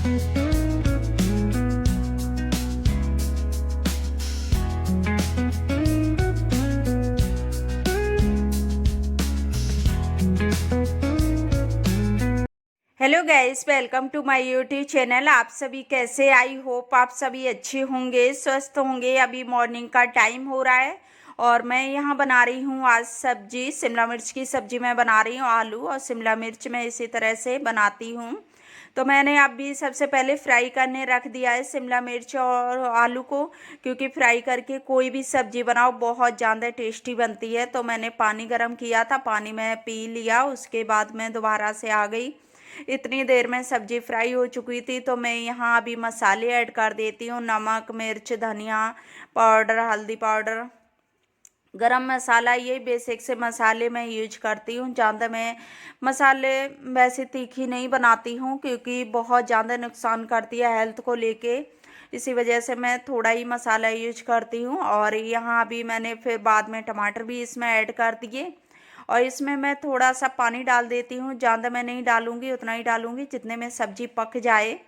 Hello guys, welcome to my YouTube channel. आप सभी कैसे? आई होप आप सभी अच्छे होंगे, स्वस्थ होंगे। अभी मॉर्निंग का टाइम हो रहा है और मैं यहाँ बना रही हूँ आज सब्जी। शिमला मिर्च की सब्जी मैं बना रही हूँ। आलू और शिमला मिर्च मैं इसी तरह से बनाती हूँ। तो मैंने अभी सबसे पहले फ्राई करने रख दिया है शिमला मिर्च और आलू को, क्योंकि फ्राई करके कोई भी सब्जी बनाओ बहुत ज़्यादा टेस्टी बनती है। तो मैंने पानी गर्म किया था, पानी में पी लिया, उसके बाद मैं दोबारा से आ गई। इतनी देर में सब्जी फ्राई हो चुकी थी। तो मैं यहाँ अभी मसाले ऐड कर देती हूँ। नमक, मिर्च, धनिया पाउडर, हल्दी पाउडर, गरम मसाला, ये बेसिक से मसाले मैं यूज करती हूँ। ज़्यादा मैं मसाले वैसे तीखी नहीं बनाती हूँ, क्योंकि बहुत ज़्यादा नुकसान करती है हेल्थ को लेके। इसी वजह से मैं थोड़ा ही मसाला यूज करती हूँ। और यहाँ अभी मैंने फिर बाद में टमाटर भी इसमें ऐड कर दिए और इसमें मैं थोड़ा सा पानी डाल देती हूँ। ज़्यादा मैं नहीं डालूँगी, उतना ही डालूँगी जितने में सब्जी पक जाए।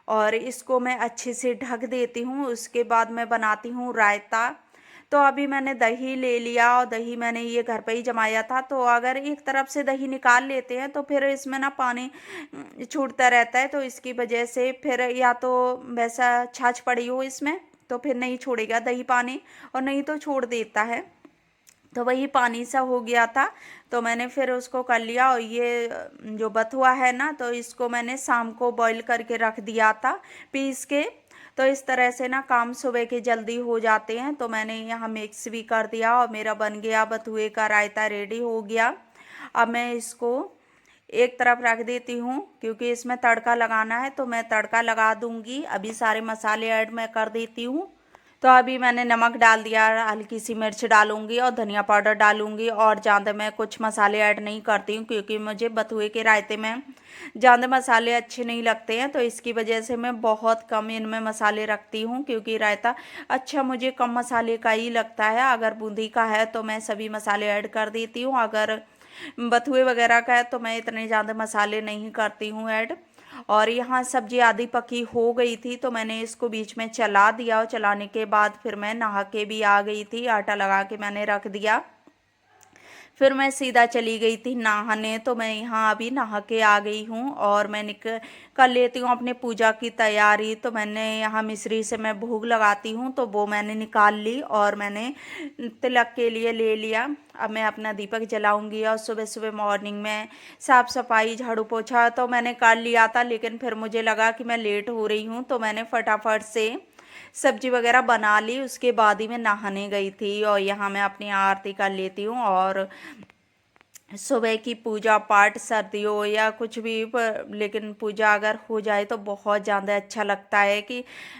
और इसको मैं अच्छे से ढक देती हूँ। उसके बाद मैं बनाती हूँ रायता। तो अभी मैंने दही ले लिया और दही मैंने ये घर पे ही जमाया था। तो अगर एक तरफ से दही निकाल लेते हैं तो फिर इसमें ना पानी छूटता रहता है। तो इसकी वजह से फिर या तो वैसा छाछ पड़ी हो इसमें तो फिर नहीं छोड़ेगा दही पानी, और नहीं तो छोड़ देता है। तो वही पानी सा हो गया था। तो मैंने फिर उसको कर लिया। और ये जो बथुआ है ना, तो इसको मैंने शाम को बॉईल करके रख दिया था पीस के। तो इस तरह से ना काम सुबह के जल्दी हो जाते हैं। तो मैंने यहाँ मिक्स भी कर दिया और मेरा बन गया बथुए का रायता, रेडी हो गया। अब मैं इसको एक तरफ रख देती हूँ, क्योंकि इसमें तड़का लगाना है। तो मैं तड़का लगा दूंगी। अभी सारे मसाले ऐड मैं कर देती हूँ। तो अभी मैंने नमक डाल दिया, हल्की सी मिर्च डालूंगी और धनिया पाउडर डालूंगी। और ज़्यादा मैं कुछ मसाले ऐड नहीं करती हूँ, क्योंकि मुझे बथुए के रायते में ज़्यादा मसाले अच्छे नहीं लगते हैं। तो इसकी वजह से मैं बहुत कम इनमें मसाले रखती हूँ, क्योंकि रायता अच्छा मुझे कम मसाले का ही लगता है। अगर बूंदी का है तो मैं सभी मसाले ऐड कर देती हूँ, अगर बथुए वगैरह का है तो मैं इतने ज़्यादा मसाले नहीं करती हूँ ऐड। और यहाँ सब्जी आधी पकी हो गई थी तो मैंने इसको बीच में चला दिया, और चलाने के बाद फिर मैं नहा के भी आ गई थी। आटा लगा के मैंने रख दिया। फिर मैं सीधा चली गई थी नहाने। तो मैं यहाँ अभी नहा के आ गई हूँ और मैं कर लेती हूँ अपने पूजा की तैयारी। तो मैंने यहाँ मिश्री से मैं भोग लगाती हूँ, तो वो मैंने निकाल ली और मैंने तिलक के लिए ले लिया। अब मैं अपना दीपक जलाऊंगी। और सुबह सुबह मॉर्निंग में साफ़ सफाई, झाड़ू पोछा तो मैंने कर लिया था, लेकिन फिर मुझे लगा कि मैं लेट हो रही हूँ तो मैंने फटाफट से सब्जी वगैरह बना ली। उसके बाद ही मैं नहाने गई थी। और यहाँ मैं अपनी आरती कर लेती हूँ। और सुबह की पूजा पाठ, सर्दी हो या कुछ भी, लेकिन पूजा अगर हो जाए तो बहुत ज़्यादा अच्छा लगता है कि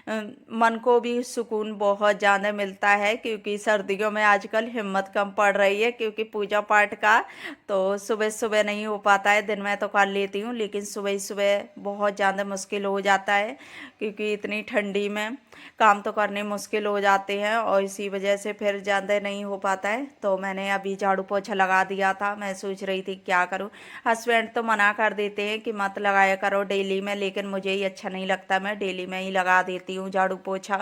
मन को भी सुकून बहुत ज़्यादा मिलता है। क्योंकि सर्दियों में आजकल हिम्मत कम पड़ रही है, क्योंकि पूजा पाठ का तो सुबह सुबह नहीं हो पाता है। दिन में तो कर लेती हूँ, लेकिन सुबह सुबह बहुत ज़्यादा मुश्किल हो जाता है, क्योंकि इतनी ठंडी में काम तो करने मुश्किल हो जाते हैं। और इसी वजह से फिर ज़्यादा नहीं हो पाता है। तो मैंने अभी झाड़ू पोछा लगा दिया था। मैं सोच रही थी क्या करूं। हस्बैंड तो मना कर देते हैं कि मत लगाया करो डेली में, लेकिन मुझे ही अच्छा नहीं लगता। मैं डेली में ही लगा देती हूँ झाड़ू पोछा।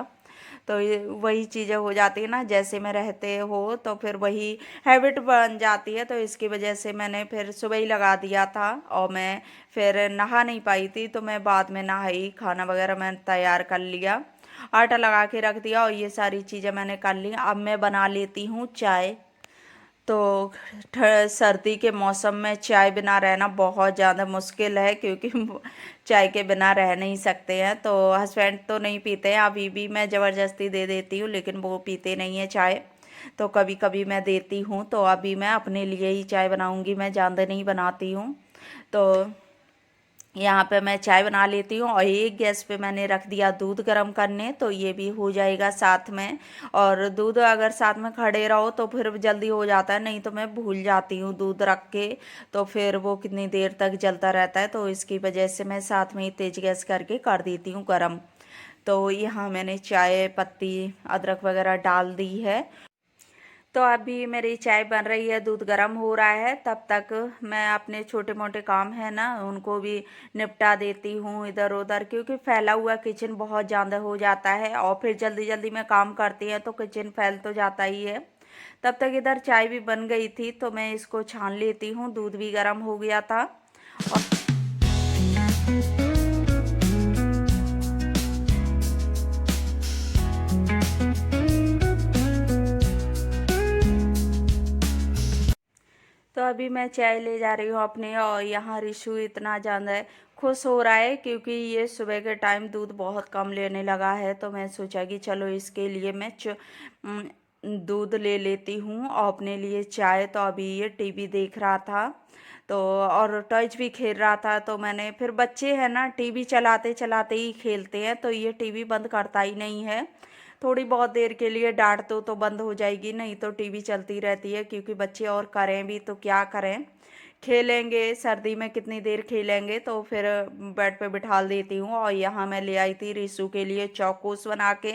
तो ये वही चीज़ें हो जाती है ना, जैसे में रहते हो तो फिर वही हैबिट बन जाती है। तो इसकी वजह से मैंने फिर सुबह ही लगा दिया था। और मैं फिर नहा नहीं पाई थी, तो मैं बाद में नहाई, खाना वगैरह मैंने तैयार कर लिया, आटा लगा के रख दिया और ये सारी चीज़ें मैंने कर ली। अब मैं बना लेती हूँ चाय। तो सर्दी के मौसम में चाय बिना रहना बहुत ज़्यादा मुश्किल है, क्योंकि चाय के बिना रह नहीं सकते हैं। तो हस्बैंड तो नहीं पीते हैं, अभी भी मैं ज़बरदस्ती दे देती हूँ, लेकिन वो पीते नहीं है चाय। तो कभी कभी मैं देती हूँ। तो अभी मैं अपने लिए ही चाय बनाऊँगी, मैं ज़्यादा नहीं बनाती हूँ। तो यहाँ पे मैं चाय बना लेती हूँ। और एक गैस पे मैंने रख दिया दूध गर्म करने, तो ये भी हो जाएगा साथ में। और दूध अगर साथ में खड़े रहो तो फिर जल्दी हो जाता है, नहीं तो मैं भूल जाती हूँ दूध रख के, तो फिर वो कितनी देर तक जलता रहता है। तो इसकी वजह से मैं साथ में ही तेज गैस करके कर देती हूँ गर्म। तो यहाँ मैंने चाय पत्ती, अदरक वगैरह डाल दी है। तो अभी मेरी चाय बन रही है, दूध गर्म हो रहा है। तब तक मैं अपने छोटे मोटे काम है ना उनको भी निपटा देती हूँ इधर उधर, क्योंकि फैला हुआ किचन बहुत ज़्यादा हो जाता है और फिर जल्दी जल्दी में काम करती है तो किचन फैल तो जाता ही है। तब तक इधर चाय भी बन गई थी तो मैं इसको छान लेती हूँ, दूध भी गर्म हो गया था। तो अभी मैं चाय ले जा रही हूँ अपने, और यहाँ रिशु इतना ज़्यादा खुश हो रहा है क्योंकि ये सुबह के टाइम दूध बहुत कम लेने लगा है। तो मैं सोचा कि चलो इसके लिए मैं दूध ले लेती हूँ और अपने लिए चाय। तो अभी ये टीवी देख रहा था तो और टॉयज भी खेल रहा था। तो मैंने फिर बच्चे हैं ना टीवी चलाते चलाते ही खेलते हैं, तो ये टीवी बंद करता ही नहीं है। थोड़ी बहुत देर के लिए डांट दो तो बंद हो जाएगी, नहीं तो टीवी चलती रहती है, क्योंकि बच्चे और करें भी तो क्या करें, खेलेंगे सर्दी में कितनी देर खेलेंगे। तो फिर बेड पे बिठा देती हूँ। और यहाँ मैं ले आई थी रिशु के लिए चौकोस बना के।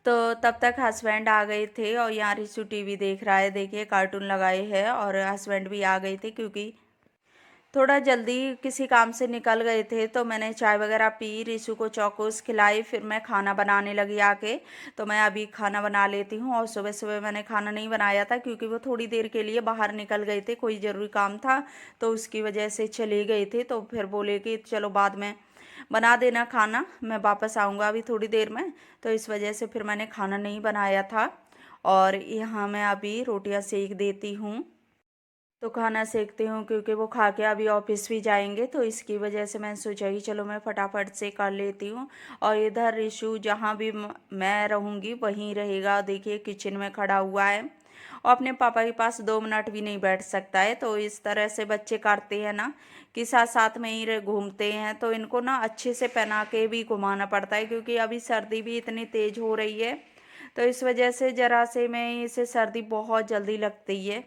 तो तब तक हस्बैंड आ गए थे और यहाँ रिशु टीवी देख रहा है, देखिए कार्टून लगाए हैं। और हस्बैंड भी आ गए थे क्योंकि थोड़ा जल्दी किसी काम से निकल गए थे। तो मैंने चाय वगैरह पी, रिशु को चौकोस खिलाई, फिर मैं खाना बनाने लगी आके। तो मैं अभी खाना बना लेती हूँ। और सुबह सुबह मैंने खाना नहीं बनाया था क्योंकि वो थोड़ी देर के लिए बाहर निकल गए थे, कोई ज़रूरी काम था तो उसकी वजह से चले गए थे। तो फिर बोले कि चलो बाद में बना देना खाना, मैं वापस आऊँगा अभी थोड़ी देर में। तो इस वजह से फिर मैंने खाना नहीं बनाया था। और यहाँ मैं अभी रोटियाँ सेक देती हूँ। तो खाना सेकती हूँ क्योंकि वो खा के अभी ऑफिस भी जाएंगे, तो इसकी वजह से मैंने सोचा कि चलो मैं फटाफट से कर लेती हूँ। और इधर रिशु जहाँ भी मैं रहूँगी वहीं रहेगा। देखिए किचन में खड़ा हुआ है और अपने पापा के पास 2 मिनट भी नहीं बैठ सकता है। तो इस तरह से बच्चे करते हैं ना कि साथ साथ में ही घूमते हैं। तो इनको ना अच्छे से पहना के भी घुमाना पड़ता है, क्योंकि अभी सर्दी भी इतनी तेज़ हो रही है। तो इस वजह से ज़रा से में इसे सर्दी बहुत जल्दी लगती है।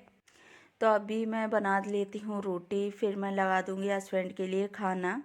तो अभी मैं बना लेती हूँ रोटी, फिर मैं लगा दूँगी हस्बैंड के लिए खाना।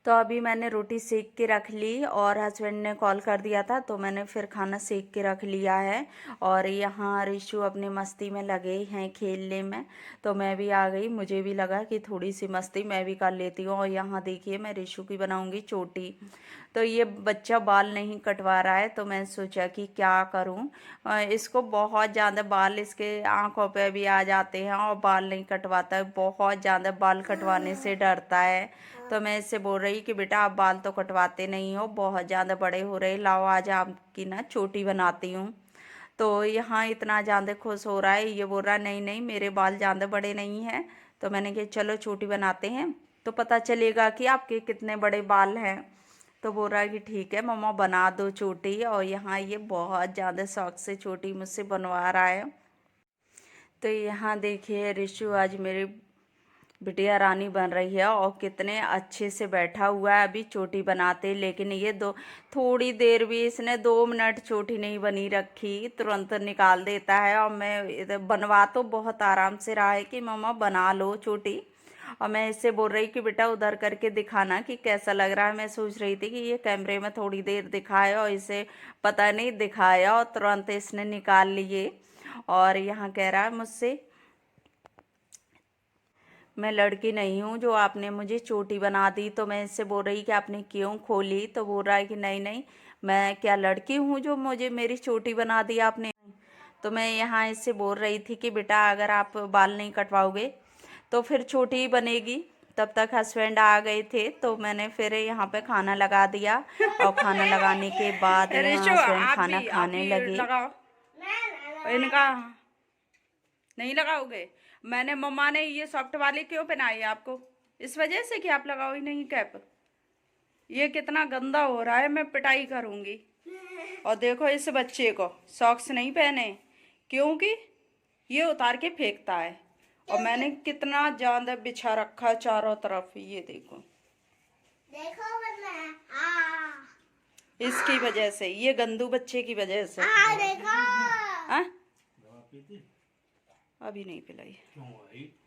तो अभी मैंने रोटी सेक के रख ली और हस्बैंड ने कॉल कर दिया था तो मैंने फिर खाना सेक के रख लिया है। और यहाँ रिशु अपनी मस्ती में लगे हैं खेलने में, तो मैं भी आ गई। मुझे भी लगा कि थोड़ी सी मस्ती मैं भी कर लेती हूँ। और यहाँ देखिए मैं रिशु की बनाऊँगी चोटी। तो ये बच्चा बाल नहीं कटवा रहा है, तो मैं सोचा कि क्या करूँ। इसको बहुत ज़्यादा बाल इसके आँखों पे भी आ जाते हैं और बाल नहीं कटवाता है, बहुत ज़्यादा बाल कटवाने से डरता है। तो मैं इससे बोल रही कि बेटा आप बाल तो कटवाते नहीं हो, बहुत ज़्यादा बड़े हो रहे, लाओ आज आपकी ना चोटी बनाती हूँ। तो यहाँ इतना ज़्यादा खुश हो रहा है, ये बोल रहा नहीं नहीं मेरे बाल ज़्यादा बड़े नहीं हैं। तो मैंने कहा चलो चोटी बनाते हैं तो पता चलेगा कि आपके कितने बड़े बाल हैं। तो बोल रहा है कि ठीक है मम्मा बना दो चोटी। और यहाँ ये बहुत ज़्यादा शौक से चोटी मुझसे बनवा रहा है। तो यहाँ देखिए रिशु आज मेरी बिटिया रानी बन रही है और कितने अच्छे से बैठा हुआ है अभी चोटी बनाते। लेकिन ये थोड़ी देर भी इसने 2 मिनट चोटी नहीं बनी रखी, तुरंत निकाल देता है। और मैं इधर बनवा तो बहुत आराम से रहा है कि मम्मा बना लो चोटी। और मैं इससे बोल रही कि बेटा उधर करके दिखाना कि कैसा लग रहा है। मैं सोच रही थी कि ये कैमरे में थोड़ी देर दिखाए और इसे पता नहीं दिखाया और तुरंत इसने निकाल लिए। और यहाँ कह रहा है मुझसे मैं लड़की नहीं हूँ जो आपने मुझे चोटी बना दी। तो मैं इससे बोल रही कि आपने क्यों खोली, तो बोल रहा है कि नहीं नहीं मैं क्या लड़की हूँ जो मुझे मेरी चोटी बना दी आपने। तो मैं यहाँ इससे बोल रही थी कि बेटा अगर आप बाल नहीं कटवाओगे तो फिर चोटी ही बनेगी। तब तक हस्बैंड आ गए थे तो मैंने फिर यहाँ पे खाना लगा दिया। और खाना लगाने के बाद यहाँ हस्बैंड खाना खाने लगे। इनका नहीं लगाओगे? मैंने मम्मा ने ये सॉफ्ट वाली क्यों पहनाई आपको? इस वजह से कि आप लगाओ ही नहीं कैप। ये कितना गंदा हो रहा है, मैं पिटाई करूंगी। और देखो इस बच्चे को सॉक्स नहीं पहने क्योंकि ये उतार के फेंकता है। और मैंने कितना ज्यादा बिछा रखा चारों तरफ, ये देखो इसकी वजह से, ये गंदू बच्चे की वजह से। देखो पीती? अभी नहीं पिलाई। क्यों भाई?